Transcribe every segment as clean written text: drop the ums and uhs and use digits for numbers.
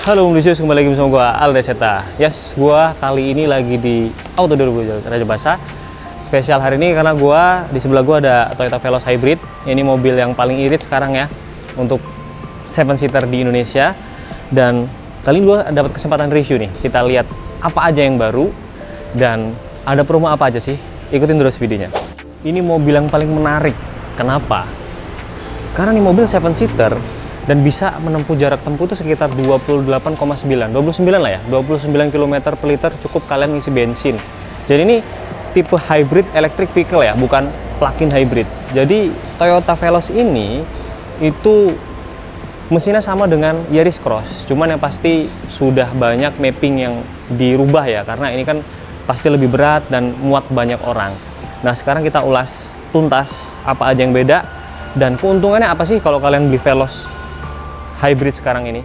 Halo Mudisius, kembali lagi bersama gue Alda Seta. Yes, gue kali ini lagi di Auto 2000 Raja Basa. Spesial hari ini karena gue di sebelah gue ada Toyota Veloz Hybrid. Ini mobil yang paling irit sekarang ya untuk 7-seater di Indonesia. Dan kali ini gue dapat kesempatan review nih. Kita lihat apa aja yang baru dan ada promo apa aja sih. Ikutin terus videonya. Ini mobil yang paling menarik. Kenapa? Karena ini mobil 7-seater dan bisa menempuh jarak tempuh itu sekitar 28,9 lah ya, 29 km per liter cukup kalian ngisi bensin. Jadi ini tipe hybrid electric vehicle ya, bukan plug-in hybrid. Jadi Toyota Veloz ini itu mesinnya sama dengan Yaris Cross, cuman yang pasti sudah banyak mapping yang dirubah ya, karena ini kan pasti lebih berat dan muat banyak orang. Nah sekarang kita ulas tuntas apa aja yang beda dan keuntungannya apa sih kalau kalian beli Veloz hybrid sekarang ini.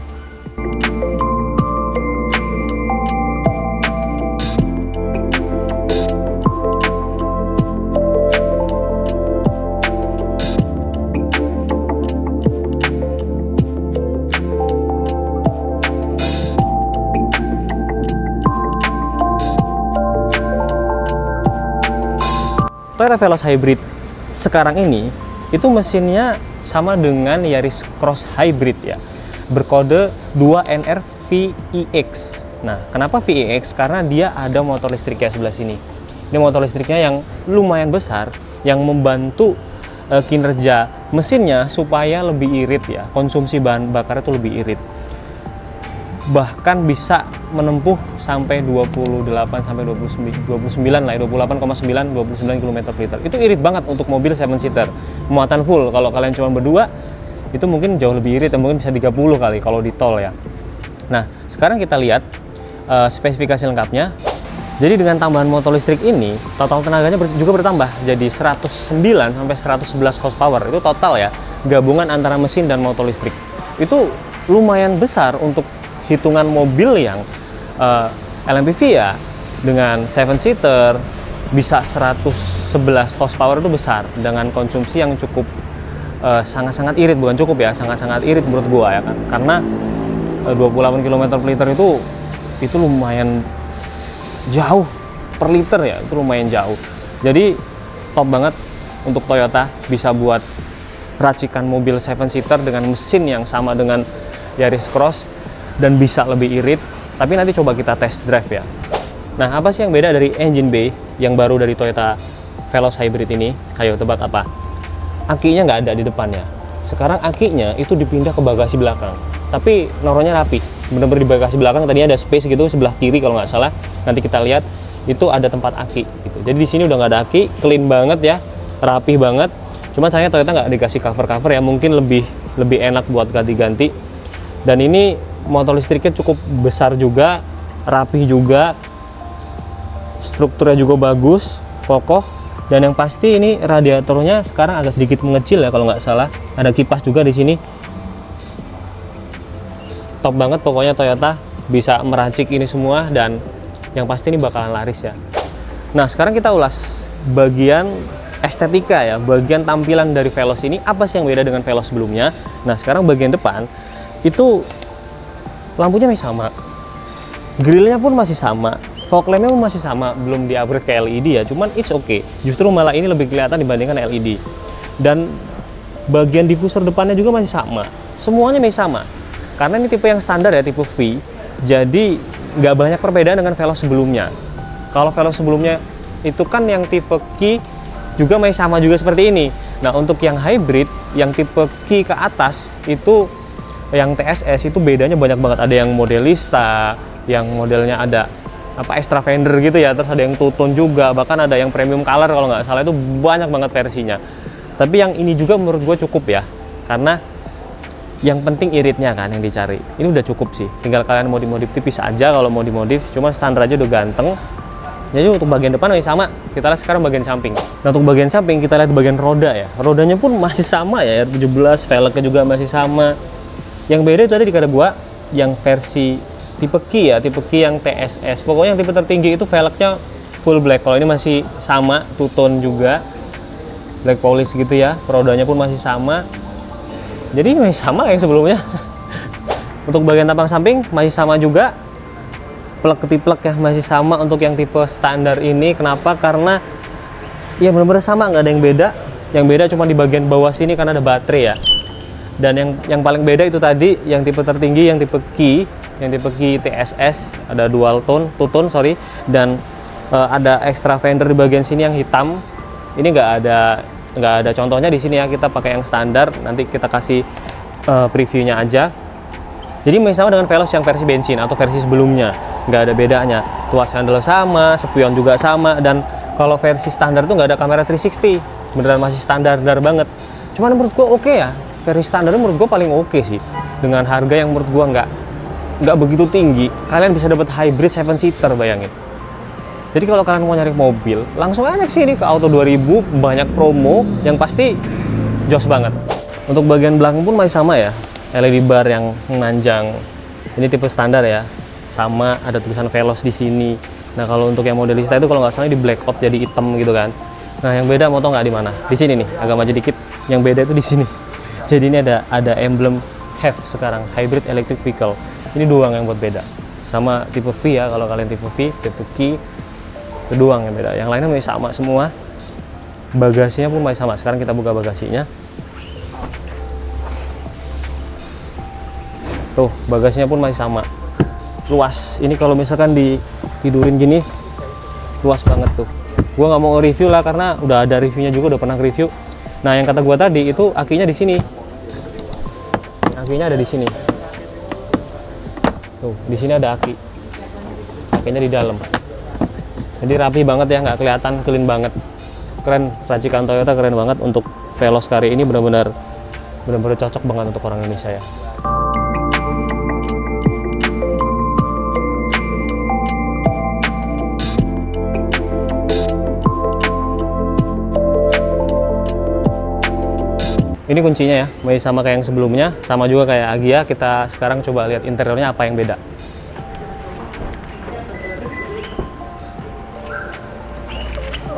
Toyota Veloz Hybrid sekarang ini itu mesinnya sama dengan Yaris Cross Hybrid ya, berkode 2NR VEX. Nah, kenapa VEX? Karena dia ada motor listriknya sebelah sini. Ini motor listriknya yang lumayan besar, yang membantu kinerja mesinnya supaya lebih irit ya, konsumsi bahan bakarnya itu lebih irit. Bahkan bisa menempuh sampai 28 sampai 29 lah, 28,9 29 km per liter. Itu irit banget untuk mobil 7-seater. Muatan full kalau kalian cuma berdua itu mungkin jauh lebih irit, mungkin bisa 30 kali kalau di tol ya. Nah, sekarang kita lihat spesifikasi lengkapnya. Jadi dengan tambahan motor listrik ini, total tenaganya juga bertambah jadi 109 sampai 111 horsepower. Itu total ya, gabungan antara mesin dan motor listrik. Itu lumayan besar untuk hitungan mobil yang LMPV ya, dengan 7-seater bisa 111 horsepower itu besar dengan konsumsi yang cukup sangat-sangat irit, bukan cukup ya, sangat-sangat irit menurut gua ya kan, karena 28 km per liter itu lumayan jauh per liter ya, itu lumayan jauh. Jadi top banget untuk Toyota bisa buat racikan mobil 7-seater dengan mesin yang sama dengan Yaris Cross dan bisa lebih irit. Tapi nanti coba kita test drive ya. Nah, apa sih yang beda dari engine bay yang baru dari Toyota Veloz Hybrid ini? Ayo tebak apa? Akinya nggak ada di depannya. Sekarang akinya itu dipindah ke bagasi belakang. Tapi noronya rapi. Bener-bener di bagasi belakang tadinya ada space gitu sebelah kiri kalau nggak salah. Nanti kita lihat itu ada tempat aki gitu. Jadi di sini udah nggak ada aki, clean banget ya, rapih banget. Cuman sayangnya Toyota nggak dikasih cover-cover ya, mungkin lebih enak buat ganti-ganti. Dan ini motor listriknya cukup besar juga, rapih juga, strukturnya juga bagus, kokoh, dan yang pasti ini radiatornya sekarang agak sedikit mengecil ya kalau nggak salah. Ada kipas juga di sini. Top banget pokoknya Toyota bisa meracik ini semua dan yang pasti ini bakalan laris ya. Nah sekarang kita ulas bagian estetika ya, bagian tampilan dari Veloz ini apa sih yang beda dengan Veloz sebelumnya. Nah sekarang bagian depan itu lampunya masih sama, grillnya pun masih sama, fog lampnya pun masih sama, belum di upgrade ke LED ya, cuman it's okay, justru malah ini lebih kelihatan dibandingkan LED. Dan bagian diffuser depannya juga masih sama, semuanya masih sama, karena ini tipe yang standar ya, tipe V, jadi nggak banyak perbedaan dengan Veloz sebelumnya. Kalau Veloz sebelumnya itu kan yang tipe Q juga masih sama juga seperti ini. Nah untuk yang hybrid, yang tipe Q ke atas itu yang TSS itu bedanya banyak banget. Ada yang modelista, yang modelnya ada apa extra fender gitu ya, terus ada yang two tone juga, bahkan ada yang premium color kalau nggak salah, itu banyak banget versinya. Tapi yang ini juga menurut gue cukup ya, karena yang penting iritnya kan yang dicari. Ini udah cukup sih, tinggal kalian mau dimodif tipis aja kalau mau dimodif, cuma standar aja udah ganteng. Jadi untuk bagian depan masih sama, kita lihat sekarang bagian samping. Nah untuk bagian samping kita lihat bagian roda ya, rodanya pun masih sama ya, R17, velgnya juga masih sama. Yang beda itu tadi di kata gua yang versi tipe Q ya, tipe Q yang TSS. Pokoknya yang tipe tertinggi itu velgnya full black. Kalau ini masih sama, two tone juga, black polish gitu ya. Rodanya pun masih sama. Jadi masih sama yang sebelumnya. Untuk bagian tampang samping masih sama juga, plug ketiplek ya masih sama untuk yang tipe standar ini. Kenapa? Karena ya benar-benar sama, nggak ada yang beda. Yang beda cuma di bagian bawah sini karena ada baterai ya. Dan yang paling beda itu tadi yang tipe tertinggi, yang tipe key TSS, ada dual tone, two tone sorry, dan ada extra fender di bagian sini yang hitam. Ini nggak ada contohnya di sini ya, kita pakai yang standar. Nanti kita kasih previewnya aja. Jadi masih sama dengan Veloz yang versi bensin atau versi sebelumnya, nggak ada bedanya. Tuas handle sama, spion juga sama, dan kalau versi standar tuh nggak ada kamera 360, beneran masih standar banget. Cuman menurut gua oke ya, versi standar menurut gua paling oke sih, dengan harga yang menurut gua nggak begitu tinggi. Kalian bisa dapat hybrid 7-seater, bayangin. Jadi kalau kalian mau nyari mobil, langsung aja ke sini ke Auto 2000, banyak promo yang pasti jos banget. Untuk bagian belakang pun masih sama ya, LED bar yang menanjang. Ini tipe standar ya, sama ada tulisan Veloz di sini. Nah kalau untuk yang modelista itu kalau nggak salah di black out jadi hitam gitu kan. Nah yang beda mau tau nggak di mana? Di sini nih, agak maju dikit. Yang beda itu di sini. Jadi ini ada emblem HEV sekarang, hybrid electric vehicle. Ini doang yang buat beda. Sama tipe V ya, kalau kalian tipe V, tipe Q, itu doang yang beda. Yang lainnya masih sama semua. Bagasinya pun masih sama. Sekarang kita buka bagasinya. Tuh, bagasinya pun masih sama. Luas. Ini kalau misalkan ditidurin gini, luas banget tuh. Gua nggak mau review lah karena udah ada reviewnya juga, udah pernah review. Nah, yang kata gua tadi itu akinya di sini. Akinya ada di sini. Tuh, di sini ada aki. Akinya di dalam. Jadi rapi banget ya, nggak kelihatan, clean banget. Keren, racikan Toyota keren banget. Untuk Veloz kali ini benar-benar cocok banget untuk orang Indonesia ya. Ini kuncinya ya, masih sama kayak yang sebelumnya, sama juga kayak Agya. Kita sekarang coba lihat interiornya apa yang beda.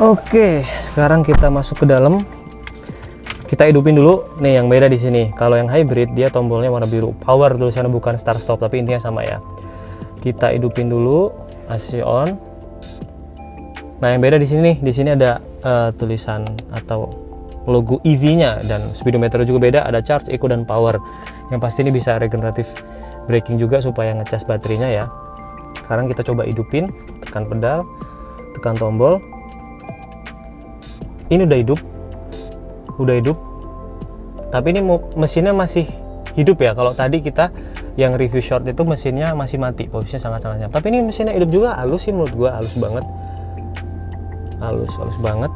Oke, sekarang kita masuk ke dalam. Kita hidupin dulu. Nih yang beda di sini. Kalau yang hybrid dia tombolnya warna biru, power tulisannya bukan start stop, tapi intinya sama ya. Kita hidupin dulu, AC on. Nah yang beda di sini nih, di sini ada tulisan atau logo EV-nya, dan speedometer juga beda, ada charge, eco, dan power. Yang pasti ini bisa regeneratif braking juga supaya ngecas baterainya ya. Sekarang kita coba hidupin, tekan pedal, tekan tombol. Ini udah hidup, tapi ini mesinnya masih hidup ya. Kalau tadi kita yang review short itu mesinnya masih mati, posisinya sangat-sangat siap. Tapi ini mesinnya hidup juga, halus sih menurut gua, halus banget, halus banget.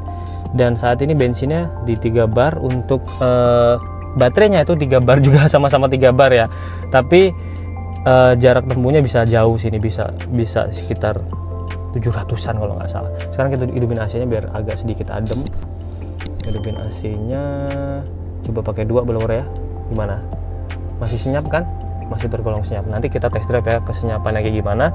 Dan saat ini bensinnya di 3 bar. Untuk baterainya itu 3 bar juga, sama-sama 3 bar ya. Tapi jarak tempuhnya bisa jauh sini, bisa sekitar 700-an kalau nggak salah. Sekarang kita hidupin AC-nya biar agak sedikit adem. Hidupin AC-nya, coba pakai 2 blower ya. Gimana? Masih senyap kan? Masih tergolong senyap. Nanti kita test drive ya kesenyapannya kayak gimana.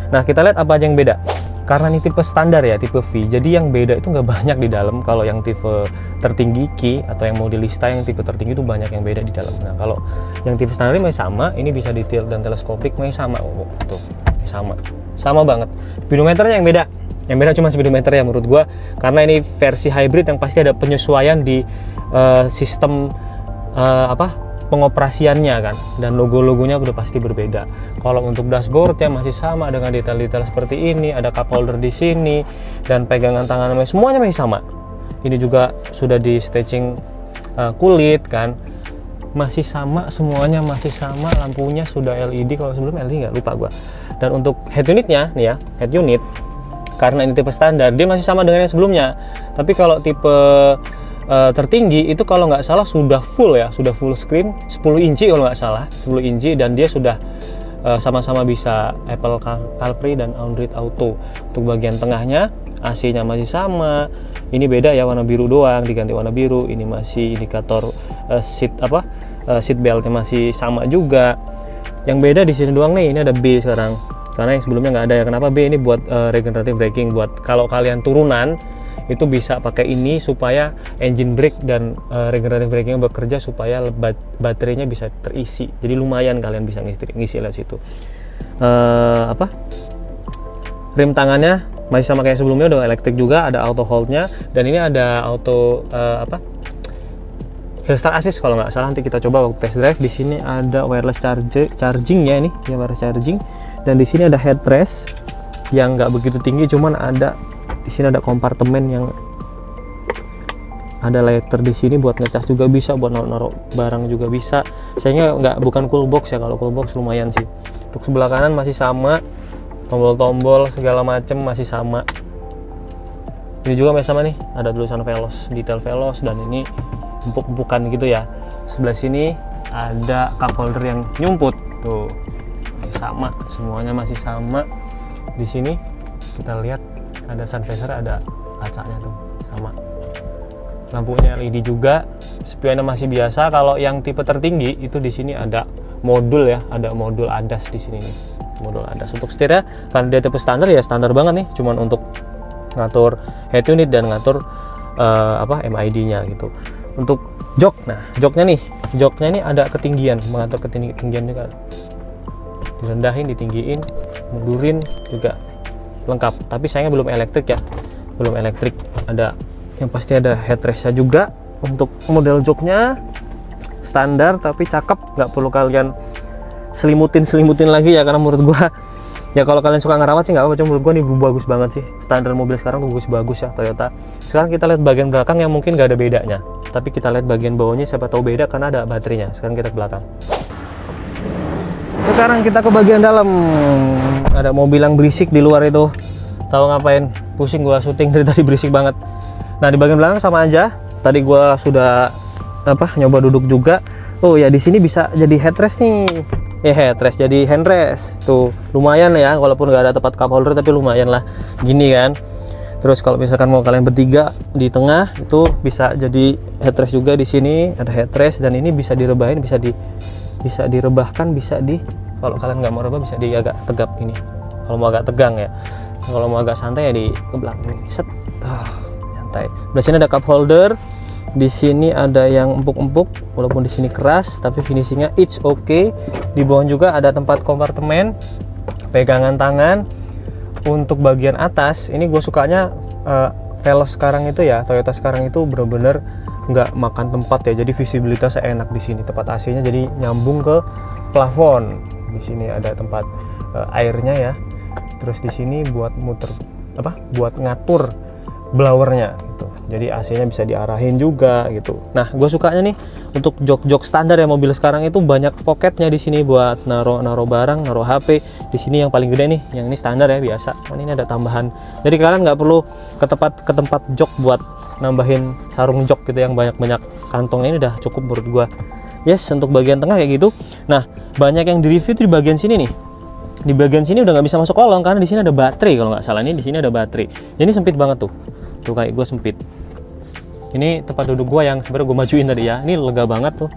Nah kita lihat apa aja yang beda. Karena ini tipe standar ya, tipe V, jadi yang beda itu nggak banyak di dalam. Kalau yang tipe tertinggi Q atau yang modelista yang tipe tertinggi itu banyak yang beda di dalam. Nah kalau yang tipe standar ini masih sama, ini bisa detail dan teleskopik masih sama. Oh, tuh sama banget. Speedometernya yang beda cuma speedometer ya menurut gua, karena ini versi hybrid yang pasti ada penyesuaian di sistem pengoperasiannya kan, dan logo-logonya udah pasti berbeda. Kalau untuk dashboardnya masih sama dengan detail-detail seperti ini, ada cup holder di sini, dan pegangan tangan semuanya masih sama. Ini juga sudah di stitching kulit kan, masih sama, semuanya masih sama. Lampunya sudah LED, kalau sebelum LED nggak, lupa gua. Dan untuk head unitnya nih ya, head unit, karena ini tipe standar, dia masih sama dengan yang sebelumnya. Tapi kalau tipe tertinggi itu kalau nggak salah sudah full ya, sudah full screen 10 inci kalau nggak salah, 10 inci, dan dia sudah sama-sama bisa Apple CarPlay dan Android Auto. Untuk bagian tengahnya AC-nya masih sama, ini beda ya, warna biru doang, diganti warna biru. Ini masih indikator seat beltnya masih sama juga. Yang beda di sini doang nih, ini ada B sekarang, karena yang sebelumnya nggak ada ya. Kenapa B? Ini buat regenerative braking, buat kalau kalian turunan itu bisa pakai ini supaya engine brake dan regenerative braking bekerja supaya baterainya bisa terisi. Jadi lumayan kalian bisa ngisi lewat situ. Rem tangannya masih sama kayak sebelumnya, udah elektrik juga, ada auto hold-nya, dan ini ada auto hill start assist kalau nggak salah. Nanti kita coba waktu test drive. Di sini ada wireless charging ya, ini ya wireless charging, dan di sini ada headrest yang nggak begitu tinggi, cuman ada di sini ada kompartemen yang ada lighter di sini buat ngecas juga bisa, buat naruh barang juga bisa. Sayangnya bukan cool box ya, kalau cool box lumayan sih. Untuk sebelah kanan masih sama, tombol-tombol segala macem masih sama. Ini juga masih sama nih, ada tulisan Veloz, detail Veloz, dan ini empuk-empukan gitu ya. Sebelah sini ada cup holder yang nyumput tuh, masih sama, semuanya masih sama. Di sini kita lihat ada sun visor, ada kacanya tuh sama, lampunya LED juga, spionnya masih biasa. Kalau yang tipe tertinggi itu di sini ada modul ya, ada modul ADAS di sini nih, modul ADAS. Untuk setirnya karena dia tipe standar ya standar banget nih, cuman untuk ngatur head unit dan ngatur MID-nya gitu. Untuk jok, nah joknya ini ada ketinggian, mengatur ketinggian juga, direndahin, ditinggiin, mundurin juga lengkap. Tapi sayangnya belum elektrik ya, belum elektrik. Ada yang pasti ada headrestnya juga. Untuk model joknya standar tapi cakep, nggak perlu kalian selimutin lagi ya, karena menurut gua ya kalau kalian suka ngerawat sih nggak apa-apa, cuma menurut gua nih bagus banget sih. Standar mobil sekarang tuh bagus ya Toyota. Sekarang kita lihat bagian belakang yang mungkin nggak ada bedanya, tapi kita lihat bagian bawahnya, siapa tahu beda karena ada baterainya. Sekarang kita ke belakang. Sekarang kita ke bagian dalam. Ada mobil yang berisik di luar itu, tahu ngapain? Pusing gua syuting dari tadi, berisik banget. Nah di bagian belakang sama aja. Tadi gua sudah nyoba duduk juga. Oh ya, di sini bisa jadi headrest nih. Headrest jadi handrest. Tuh lumayan ya, walaupun nggak ada tempat cup holder tapi lumayan lah. Gini kan. Terus kalau misalkan mau kalian bertiga di tengah itu bisa jadi headrest juga. Di sini ada headrest, dan ini bisa direbahin, bisa direbahkan, kalau kalian nggak mau rebah bisa di agak tegap ini. Kalau mau agak tegang ya. Kalau mau agak santai ya di ke belakang ini. Set. Nyantai. Di sini ada cup holder. Di sini ada yang empuk-empuk, walaupun di sini keras, tapi finishingnya it's okay. Di bawah juga ada tempat kompartemen, pegangan tangan. Untuk bagian atas, ini gue sukanya Veloz sekarang itu ya, Toyota sekarang itu bener-bener nggak makan tempat ya. Jadi visibilitasnya enak di sini. Tempat AC-nya jadi nyambung ke plafon. Di sini ada tempat airnya ya. Terus di sini buat buat ngatur blowernya gitu. Jadi AC-nya bisa diarahin juga gitu. Nah, gue sukanya nih untuk jok-jok standar ya, mobil sekarang itu banyak poketnya di sini buat naruh barang, naruh HP. Di sini yang paling gede nih, yang ini standar ya biasa. Ini ada tambahan. Jadi kalian nggak perlu ke tempat jok buat nambahin sarung jok gitu yang banyak kantongnya. Ini udah cukup menurut gue. Yes, untuk bagian tengah kayak gitu. Nah, banyak yang di-review di bagian sini nih. Di bagian sini udah nggak bisa masuk kolong karena di sini ada baterai kalau nggak salah. Ini di sini ada baterai. Ini sempit banget tuh. Tuh kayak gue sempit. Ini tempat duduk gue yang sebenarnya gue majuin tadi ya. Ini lega banget tuh.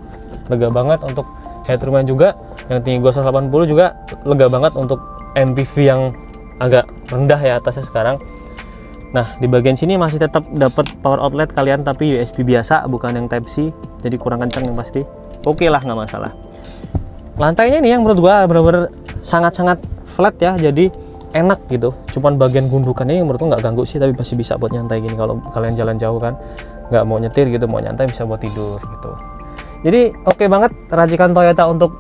Lega banget untuk headroom-nya juga. Yang tinggi gue 180 juga lega banget untuk MPV yang agak rendah ya atasnya sekarang. Nah, di bagian sini masih tetap dapat power outlet kalian, tapi USB biasa, bukan yang Type C. Jadi kurang kencang yang pasti. Oke lah, nggak masalah. Lantainya nih yang menurut gua bener-bener sangat-sangat flat ya, jadi enak gitu. Cuman bagian gundukannya yang menurut gua nggak ganggu sih, tapi masih bisa buat nyantai gini kalau kalian jalan jauh kan, nggak mau nyetir gitu, mau nyantai bisa buat tidur gitu. Jadi oke banget racikan Toyota untuk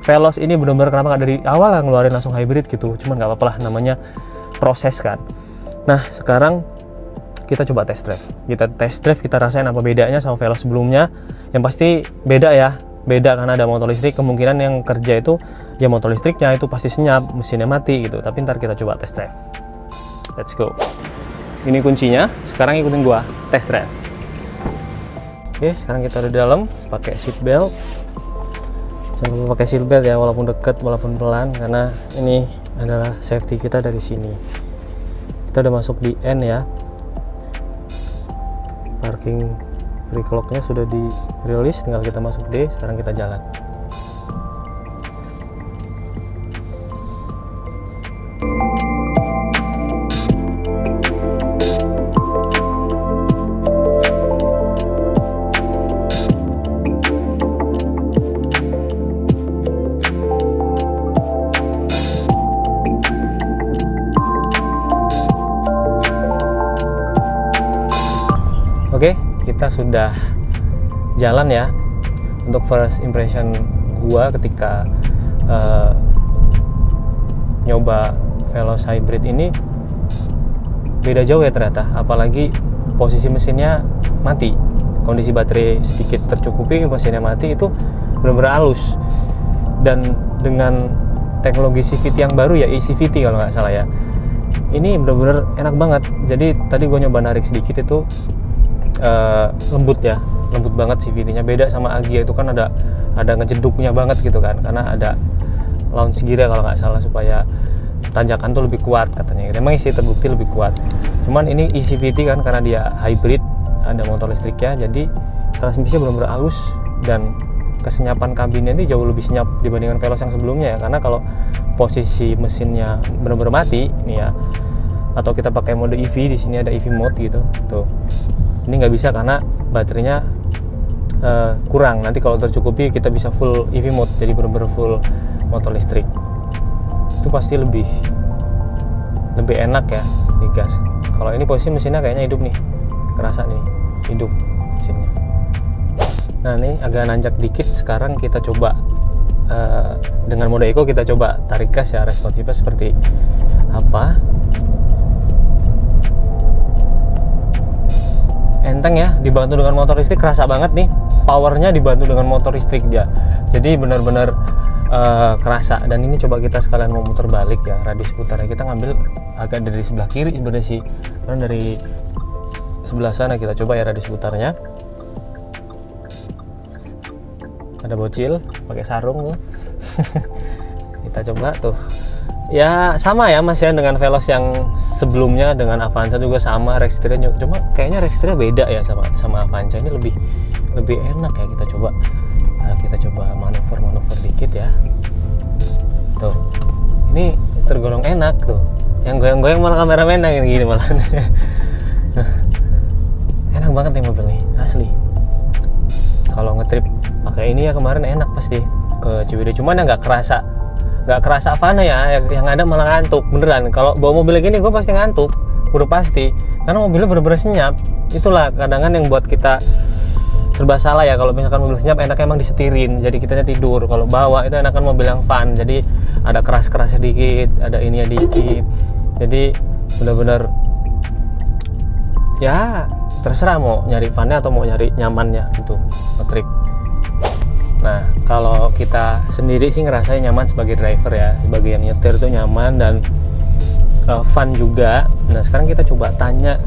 Veloz ini, bener-bener kenapa nggak dari awal lah ngeluarin langsung hybrid gitu. Cuman nggak apa-apa lah, namanya proses kan. Nah sekarang kita coba test drive. Kita rasain apa bedanya sama Veloz sebelumnya. Yang pasti beda ya, beda karena ada motor listrik. Kemungkinan yang kerja itu ya motor listriknya itu pasti senyap, mesinnya mati gitu. Tapi ntar kita coba test drive. Let's go. Ini kuncinya. Sekarang ikutin gua test drive. Oke, sekarang kita udah di dalam, pakai seat belt. Jangan lupa pakai seat belt ya, walaupun deket, walaupun pelan, karena ini adalah safety kita dari sini. Kita udah masuk di N ya. Parking brake lock-nya sudah dirilis, tinggal kita masuk D. Sekarang kita jalan. Oke, kita sudah jalan ya. Untuk first impression gua ketika nyoba Veloz Hybrid ini beda jauh ya ternyata, apalagi posisi mesinnya mati, kondisi baterai sedikit tercukupi, mesinnya mati, itu benar-benar halus. Dan dengan teknologi CVT yang baru ya, eCVT kalau nggak salah ya, ini benar-benar enak banget. Jadi tadi gue nyoba narik sedikit itu lembut ya, lembut banget CVT-nya. Beda sama Agya itu kan ada ngejeduknya banget gitu kan, karena ada launch gear kalau nggak salah supaya tanjakan tuh lebih kuat katanya. Emang sih terbukti lebih kuat. Cuman ini eCVT kan karena dia hybrid, ada motor listriknya, jadi transmisinya benar-benar halus dan kesenyapan kabinnya ini jauh lebih senyap dibandingkan Veloz yang sebelumnya ya. Karena kalau posisi mesinnya benar-benar mati nih ya, atau kita pakai mode EV, di sini ada EV mode gitu tuh, ini nggak bisa karena baterainya kurang. Nanti kalau tercukupi kita bisa full EV mode, jadi benar-benar full motor listrik. Itu pasti lebih enak ya digas. Kalau ini posisi mesinnya kayaknya hidup nih, kerasa nih hidup mesinnya. Nah ini agak nanjak dikit. Sekarang kita coba dengan mode eco, kita coba tarik gas ya, responsifnya seperti apa. Enteng ya, dibantu dengan motor listrik, kerasa banget nih powernya dibantu dengan motor listrik dia. Jadi benar-benar kerasa. Dan ini coba kita sekalian mau muter balik ya, radius putarnya kita ngambil agak dari sebelah kiri sebenarnya sih, karena dari sebelah sana kita coba ya radius putarnya. Ada bocil pakai sarung tuh. Kita coba tuh ya, sama ya Mas ya dengan Veloz yang sebelumnya, dengan Avanza juga sama rekstirnya, cuma kayaknya rekstirnya beda ya sama Avanza. Ini lebih enak ya. Kita coba manuver dikit ya. Tuh, ini tergolong enak tuh. Yang goyang-goyang malah kameramen yang gini malah. Enak banget nih mobil nih, asli. Kalau ngetrip pakai ini ya kemarin enak pasti ke Ciwidey. Cuman yang nggak kerasa Avana ya, yang ada malah ngantuk beneran. Kalau bawa mobil gini gue pasti ngantuk, udah pasti, karena mobilnya bener-bener senyap. Itulah kadang-kadang yang buat kita serba salah ya. Kalau misalkan mobil senyap enaknya emang disetirin, jadi kitanya tidur. Kalau bawa itu enakan mobil yang fun, jadi ada keras-kerasnya dikit, ada ininya dikit, jadi bener-bener ya terserah mau nyari funnya atau mau nyari nyamannya gitu ngetrip. Nah kalau kita sendiri sih ngerasain nyaman sebagai driver ya, sebagai yang nyetir tuh nyaman dan fun juga. Nah sekarang kita coba tanya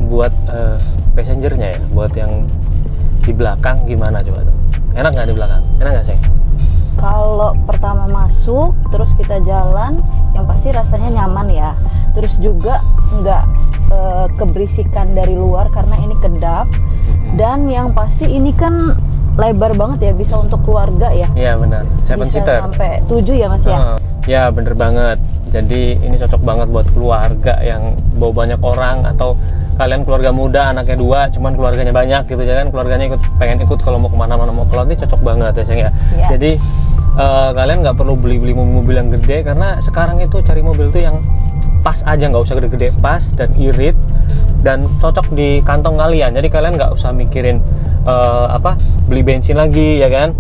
buat passengernya ya, buat yang di belakang gimana coba tuh, enak nggak di belakang, enak nggak sih? Kalau pertama masuk terus kita jalan, yang pasti rasanya nyaman ya. Terus juga nggak keberisikan dari luar karena ini kedap. Dan yang pasti ini kan lebar banget ya, bisa untuk keluarga ya. Iya benar, 7 seater sampai 7 ya Mas ya. Ya bener banget. Jadi ini cocok banget buat keluarga yang bawa banyak orang, atau kalian keluarga muda anaknya 2 cuman keluarganya banyak gitu ya kan, keluarganya pengen ikut kalau mau kemana-mana mau keluar, ini cocok banget ya sayang ya. Jadi kalian nggak perlu beli mobil yang gede, karena sekarang itu cari mobil tuh yang pas aja, nggak usah gede-gede, pas dan irit dan cocok di kantong kalian. Jadi kalian nggak usah mikirin beli bensin lagi ya kan,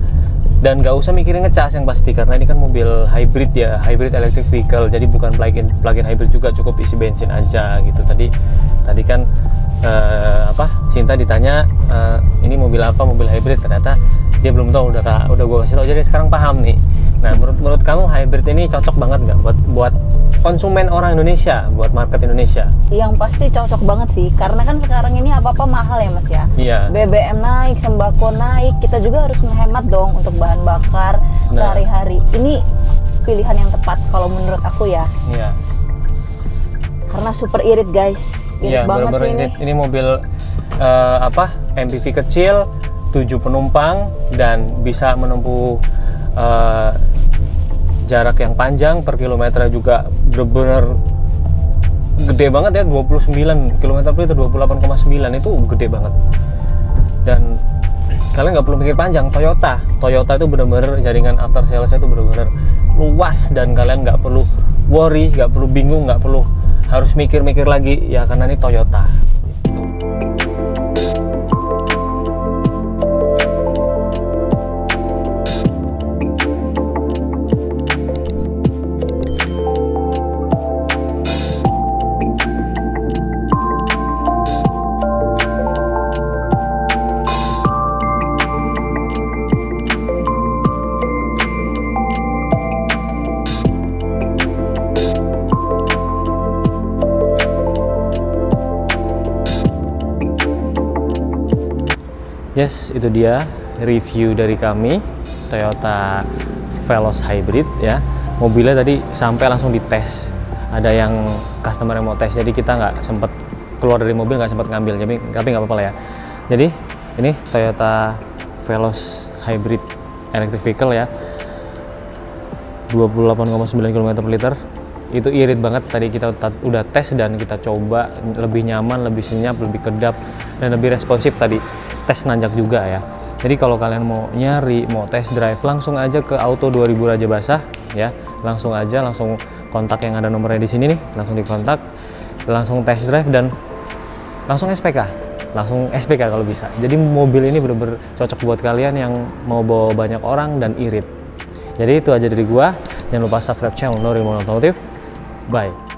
dan nggak usah mikirin ngecas yang pasti, karena ini kan mobil hybrid ya, hybrid electric vehicle, jadi bukan plug-in hybrid juga, cukup isi bensin aja gitu. Tadi kan Sinta ditanya ini mobil apa, mobil hybrid, ternyata dia belum tahu, udah gue kasih tau, jadi sekarang paham nih. Nah menurut kamu hybrid ini cocok banget nggak buat konsumen orang Indonesia, buat market Indonesia? Yang pasti cocok banget sih, karena kan sekarang ini apa-apa mahal ya Mas ya. Iya. BBM naik, sembako naik, kita juga harus menghemat dong untuk bahan bakar sehari-hari. Ini pilihan yang tepat kalau menurut aku ya. Iya. Karena super irit guys, irit banget sih ini. Ini mobil MPV kecil, 7 penumpang, dan bisa menempuh jarak yang panjang, per kilometernya juga bener-bener gede banget ya, 29 km per liter, 28,9, itu gede banget. Dan kalian nggak perlu mikir panjang. Toyota itu bener-bener jaringan after sales-nya itu bener-bener luas, dan kalian nggak perlu worry, nggak perlu bingung, nggak perlu harus mikir-mikir lagi ya, karena ini Toyota gitu. Yes, itu dia review dari kami Toyota Veloz Hybrid ya. Mobilnya tadi sampai langsung dites. Ada yang customer yang mau tes, jadi kita nggak sempet keluar dari mobil, nggak sempat ngambil, tapi nggak apa-apa lah ya. Jadi ini Toyota Veloz Hybrid electric vehicle ya, 28,9 km/liter. Itu irit banget, tadi kita udah tes dan kita coba, lebih nyaman, lebih senyap, lebih kedap, dan lebih responsif tadi. Tes nanjak juga ya. Jadi kalau kalian mau nyari, mau test drive, langsung aja ke Auto 2000 Raja Basah ya. Langsung aja, langsung kontak yang ada nomornya di sini nih, langsung dikontak, langsung test drive dan langsung SPK. Langsung SPK kalau bisa. Jadi mobil ini bener-bener cocok buat kalian yang mau bawa banyak orang dan irit. Jadi itu aja dari gua. Jangan lupa subscribe channel Nuri Monomotive. Bye.